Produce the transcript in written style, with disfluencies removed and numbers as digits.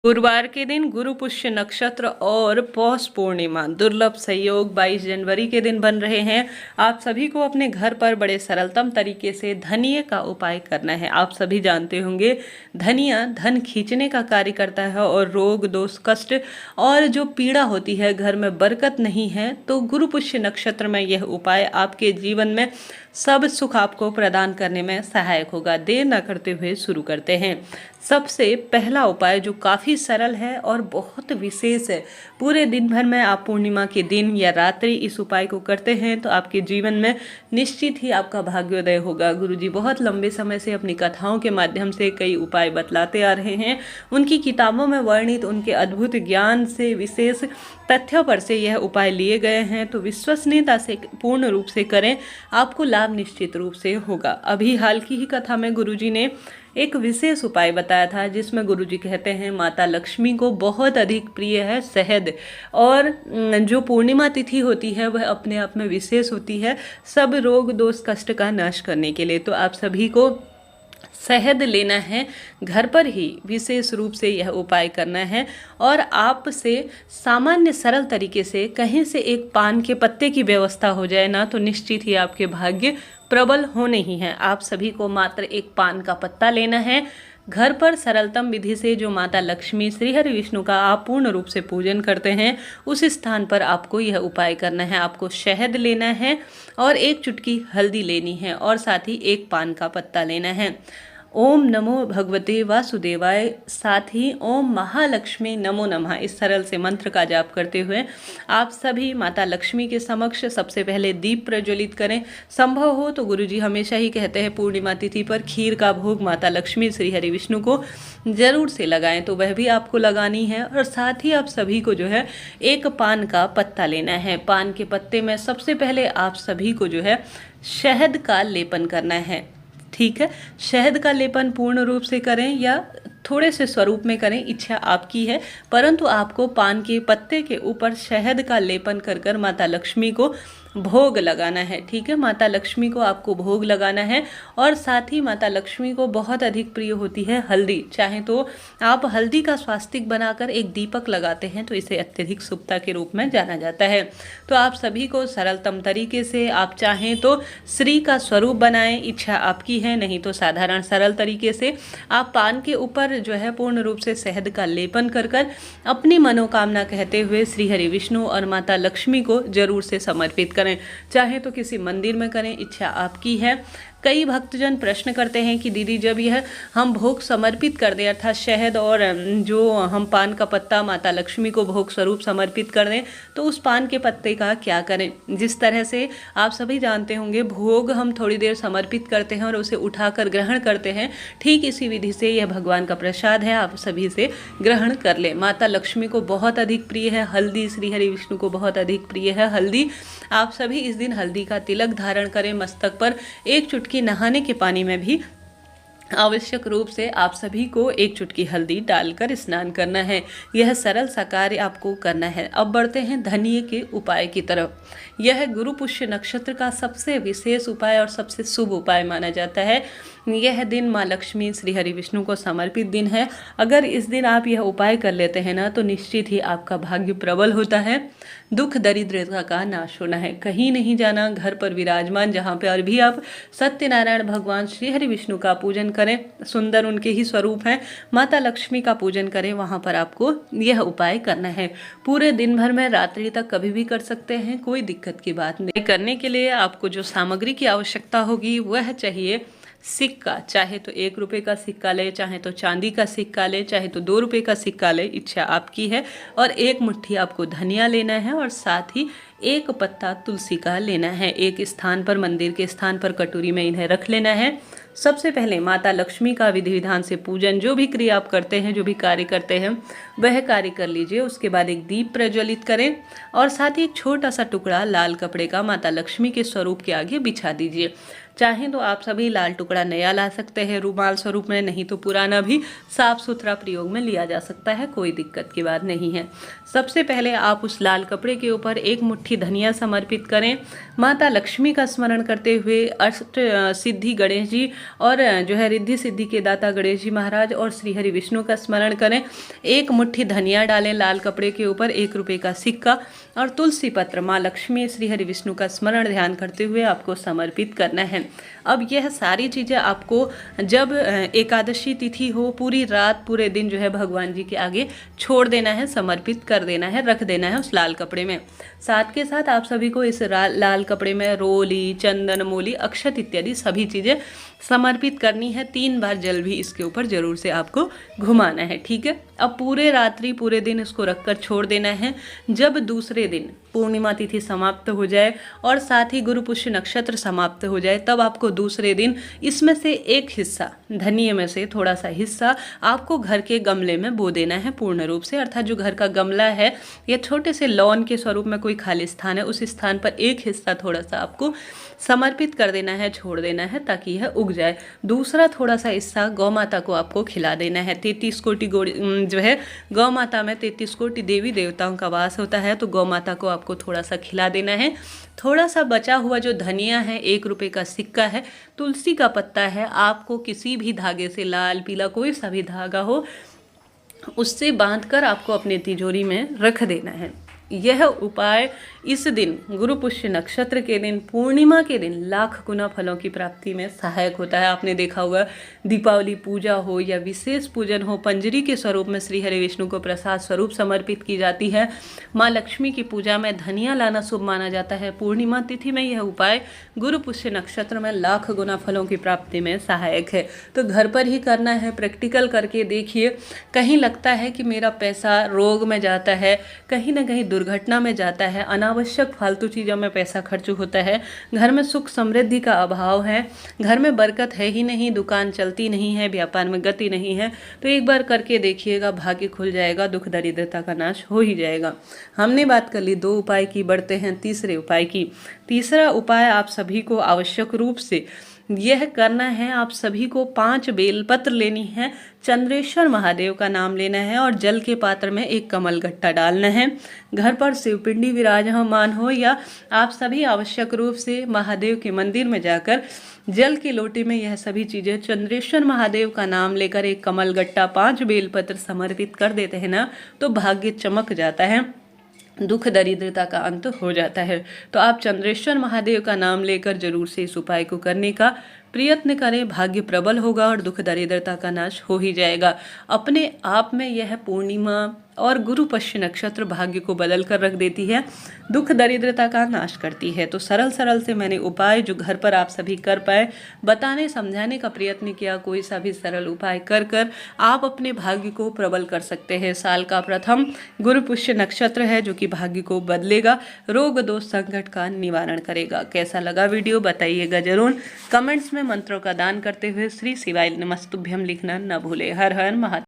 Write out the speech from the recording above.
गुरुवार के दिन गुरु पुष्य नक्षत्र और पौष पूर्णिमा दुर्लभ संयोग 22 जनवरी के दिन बन रहे हैं। आप सभी को अपने घर पर बड़े सरलतम तरीके से धनिये का उपाय करना है। आप सभी जानते होंगे धनिया धन खींचने का कार्य करता है और रोग दोष कष्ट और जो पीड़ा होती है, घर में बरकत नहीं है, तो गुरु पुष्य नक्षत्र में यह उपाय आपके जीवन में सब सुख आपको प्रदान करने में सहायक होगा। देर न करते हुए शुरू करते हैं। सबसे पहला उपाय जो काफ़ी सरल है और बहुत विशेष है, पूरे दिन भर में आप पूर्णिमा के दिन या रात्रि इस उपाय को करते हैं तो आपके जीवन में निश्चित ही आपका भाग्योदय होगा। गुरुजी बहुत लंबे समय से अपनी कथाओं के माध्यम से कई उपाय बतलाते आ रहे हैं। उनकी किताबों में वर्णित उनके अद्भुत ज्ञान से, विशेष तथ्यों पर से यह उपाय लिए गए हैं, तो विश्वसनीयता से पूर्ण रूप से करें, आपको लाभ निश्चित रूप से होगा। अभी हाल की ही कथा में गुरुजी ने एक विशेष उपाय बताया था जिसमें गुरुजी कहते हैं माता लक्ष्मी को बहुत अधिक प्रिय है शहद, और जो पूर्णिमा तिथि होती है वह अपने आप में विशेष होती है सब रोग दोष कष्ट का नाश करने के लिए। तो आप सभी को शहद लेना है, घर पर ही विशेष रूप से यह उपाय करना है, और आपसे सामान्य सरल तरीके से कहीं से एक पान के पत्ते की व्यवस्था हो जाए ना, तो निश्चित ही आपके भाग्य प्रबल होने ही हैं। आप सभी को मात्र एक पान का पत्ता लेना है। घर पर सरलतम विधि से जो माता लक्ष्मी श्री हरि विष्णु का आप पूर्ण रूप से पूजन करते हैं उस स्थान पर आपको यह उपाय करना है। आपको शहद लेना है और एक चुटकी हल्दी लेनी है और साथ ही एक पान का पत्ता लेना है। ओम नमो भगवते वासुदेवाय, साथ ही ओम महालक्ष्मी नमो नमः, इस सरल से मंत्र का जाप करते हुए आप सभी माता लक्ष्मी के समक्ष सबसे पहले दीप प्रज्वलित करें। संभव हो तो गुरुजी हमेशा ही कहते हैं पूर्णिमा तिथि पर खीर का भोग माता लक्ष्मी श्री हरि विष्णु को जरूर से लगाएं, तो वह भी आपको लगानी है। और साथ ही आप सभी को जो है एक पान का पत्ता लेना है। पान के पत्ते में सबसे पहले आप सभी को जो है शहद का लेपन करना है। ठीक है, शहद का लेपन पूर्ण रूप से करें या थोड़े से स्वरूप में करें, इच्छा आपकी है, परंतु आपको पान के पत्ते के ऊपर शहद का लेपन कर कर माता लक्ष्मी को भोग लगाना है। ठीक है, माता लक्ष्मी को आपको भोग लगाना है। और साथ ही माता लक्ष्मी को बहुत अधिक प्रिय होती है हल्दी। चाहे तो आप हल्दी का स्वास्तिक बनाकर एक दीपक लगाते हैं तो इसे अत्यधिक शुभता के रूप में जाना जाता है। तो आप सभी को सरलतम तरीके से, आप चाहें तो श्री का स्वरूप बनाएं, इच्छा आपकी है, नहीं तो साधारण सरल तरीके से आप पान के ऊपर जो है पूर्ण रूप से शहद का लेपन कर कर अपनी मनोकामना कहते हुए श्री हरि विष्णु और माता लक्ष्मी को जरूर से समर्पित करें। चाहे तो किसी मंदिर में करें, इच्छा आपकी है। कई भक्तजन प्रश्न करते हैं कि दीदी जब यह हम भोग समर्पित कर दें, अर्थात शहद और जो हम पान का पत्ता माता लक्ष्मी को भोग स्वरूप समर्पित कर दें, तो उस पान के पत्ते का क्या करें। जिस तरह से आप सभी जानते होंगे भोग हम थोड़ी देर समर्पित करते हैं और उसे उठाकर ग्रहण करते हैं, ठीक इसी विधि से यह भगवान का प्रसाद है, आप सभी से ग्रहण कर ले। माता लक्ष्मी को बहुत अधिक प्रिय है हल्दी, श्री हरि विष्णु को बहुत अधिक प्रिय है हल्दी। आप सभी इस दिन हल्दी का तिलक धारण करें मस्तक पर। एक चुटकी नहाने के पानी में भी आवश्यक रूप से आप सभी को एक चुटकी हल्दी डालकर स्नान करना है। यह सरल सा कार्य आपको करना है। अब बढ़ते हैं धनिये के उपाय की तरफ। यह गुरु पुष्य नक्षत्र का सबसे विशेष उपाय और सबसे शुभ उपाय माना जाता है। यह दिन माँ लक्ष्मी श्री हरि विष्णु को समर्पित दिन है। अगर इस दिन आप यह उपाय कर लेते हैं ना, तो निश्चित ही आपका भाग्य प्रबल होता है। दुख दरिद्रता का नाश होना है, कहीं नहीं जाना, घर पर विराजमान जहाँ पर भी आप सत्यनारायण भगवान श्री हरि विष्णु का पूजन करें, सुंदर उनके ही स्वरूप हैं, माता लक्ष्मी का पूजन करें, वहाँ पर आपको यह उपाय करना है। पूरे दिन भर में रात्रि तक कभी भी कर सकते हैं, कोई दिक्कत की बात नहीं। करने के लिए आपको जो सामग्री की आवश्यकता होगी वह चाहिए सिक्का। चाहे तो 1 रुपये का सिक्का ले, चाहे तो चांदी का सिक्का ले, चाहे तो 2 रुपये का सिक्का ले, इच्छा आपकी है। और 1 मुट्ठी आपको धनिया लेना है और साथ ही 1 पत्ता तुलसी का लेना है। एक स्थान पर, मंदिर के स्थान पर कटोरी में इन्हें रख लेना है। सबसे पहले माता लक्ष्मी का विधि विधान से पूजन, जो भी क्रिया आप करते हैं, जो भी कार्य करते हैं वह कार्य कर लीजिए। उसके बाद एक दीप प्रज्वलित करें और साथ ही एक छोटा सा टुकड़ा लाल कपड़े का माता लक्ष्मी के स्वरूप के आगे बिछा दीजिए। चाहें तो आप सभी लाल टुकड़ा नया ला सकते हैं रुमाल स्वरूप में, नहीं तो पुराना भी साफ सुथरा प्रयोग में लिया जा सकता है, कोई दिक्कत की बात नहीं है। सबसे पहले आप उस लाल कपड़े के ऊपर एक मुट्ठी धनिया समर्पित करें, माता लक्ष्मी का स्मरण करते हुए अष्ट सिद्धि गणेश जी और जो है रिद्धि सिद्धि के दाता गणेश जी महाराज और श्री हरि विष्णु का स्मरण करें। एक मुट्ठी धनिया डालें लाल कपड़े के ऊपर, 1 रुपये का सिक्का और तुलसी पत्र माँ लक्ष्मी श्री हरि विष्णु का स्मरण ध्यान करते हुए आपको समर्पित करना है। अब यह सारी चीज़ें आपको जब एकादशी तिथि हो पूरी रात पूरे दिन जो है भगवान जी के आगे छोड़ देना है, समर्पित कर देना है, रख देना है उस लाल कपड़े में। साथ के साथ आप सभी को इस लाल कपड़े में रोली, चंदन, मूली, अक्षत इत्यादि सभी चीज़ें समर्पित करनी है। 3 बार जल भी इसके ऊपर जरूर से आपको घुमाना है, ठीक है। अब पूरे रात्रि पूरे दिन इसको रखकर छोड़ देना है। जब दूसरे दिन पूर्णिमा तिथि समाप्त हो जाए और साथ ही गुरु पुष्य नक्षत्र समाप्त हो जाए, तब आपको दूसरे दिन इसमें से एक हिस्सा, धनिये में से थोड़ा सा हिस्सा आपको घर के गमले में बो देना है पूर्ण रूप से। अर्थात जो घर का गमला है या छोटे से लॉन के स्वरूप में कोई खाली स्थान है, उस स्थान पर एक हिस्सा थोड़ा सा आपको समर्पित कर देना है, छोड़ देना है ताकि यह उग जाए। दूसरा थोड़ा सा हिस्सा गौ माता को आपको खिला देना है। 33 कोटि जो है गौ माता में 33 कोटि देवी देवताओं का वास होता है, तो गौ माता को आपको थोड़ा सा खिला देना है। थोड़ा सा बचा हुआ जो धनिया है, 1 रुपये का सिक्का है, तुलसी का पत्ता है, आपको किसी भी धागे से, लाल पीला कोई सा भी धागा हो, उससे बांधकर आपको अपने तिजोरी में रख देना है। यह उपाय इस दिन गुरु पुष्य नक्षत्र के दिन, पूर्णिमा के दिन लाख गुना फलों की प्राप्ति में सहायक होता है। आपने देखा होगा दीपावली पूजा हो या विशेष पूजन हो, पंजरी के स्वरूप में श्री हरि विष्णु को प्रसाद स्वरूप समर्पित की जाती है। माँ लक्ष्मी की पूजा में धनिया लाना शुभ माना जाता है। पूर्णिमा तिथि में यह उपाय गुरु पुष्य नक्षत्र में लाख गुना फलों की प्राप्ति में सहायक है। तो घर पर ही करना है, प्रैक्टिकल करके देखिए। कहीं लगता है कि मेरा पैसा रोग में जाता है, कहीं ना कहीं दुर्घटना में जाता है, अनावश्यक फालतू चीज़ों में पैसा खर्च होता है, घर में सुख समृद्धि का अभाव है, घर में बरकत है ही नहीं, दुकान चलती नहीं है, व्यापार में गति नहीं है, तो एक बार करके देखिएगा, भाग्य खुल जाएगा, दुख दरिद्रता का नाश हो ही जाएगा। हमने बात कर ली 2 उपाय की, बढ़ते हैं तीसरे उपाय की। तीसरा उपाय आप सभी को आवश्यक रूप से यह करना है। आप सभी को 5 बेलपत्र लेनी है, चंद्रेश्वर महादेव का नाम लेना है और जल के पात्र में 1 कमल गट्टा डालना है। घर पर शिवपिंडी विराजमान हो या आप सभी आवश्यक रूप से महादेव के मंदिर में जाकर जल के लोटे में यह सभी चीज़ें चंद्रेश्वर महादेव का नाम लेकर 1 कमल गट्टा 5 बेलपत्र समर्पित कर देते हैं ना, तो भाग्य चमक जाता है, दुख दरिद्रता का अंत हो जाता है। तो आप चंद्रेश्वर महादेव का नाम लेकर जरूर से इस उपाय को करने का प्रयत्न करें, भाग्य प्रबल होगा और दुख दरिद्रता का नाश हो ही जाएगा। अपने आप में यह पूर्णिमा और गुरु पुष्य नक्षत्र भाग्य को बदल कर रख देती है, दुख दरिद्रता का नाश करती है। तो सरल सरल से मैंने उपाय जो घर पर आप सभी कर पाए बताने समझाने का प्रयत्न किया। कोई सा भी सरल उपाय कर कर आप अपने भाग्य को प्रबल कर सकते हैं। साल का प्रथम गुरु पुष्य नक्षत्र है जो कि भाग्य को बदलेगा, रोग दोष संकट का निवारण करेगा। कैसा लगा वीडियो बताइएगा जरूर। कमेंट्स में मंत्रों का दान करते हुए श्री शिवाय नमस्तुभ्यम लिखना न भूले। हर हर महादेव।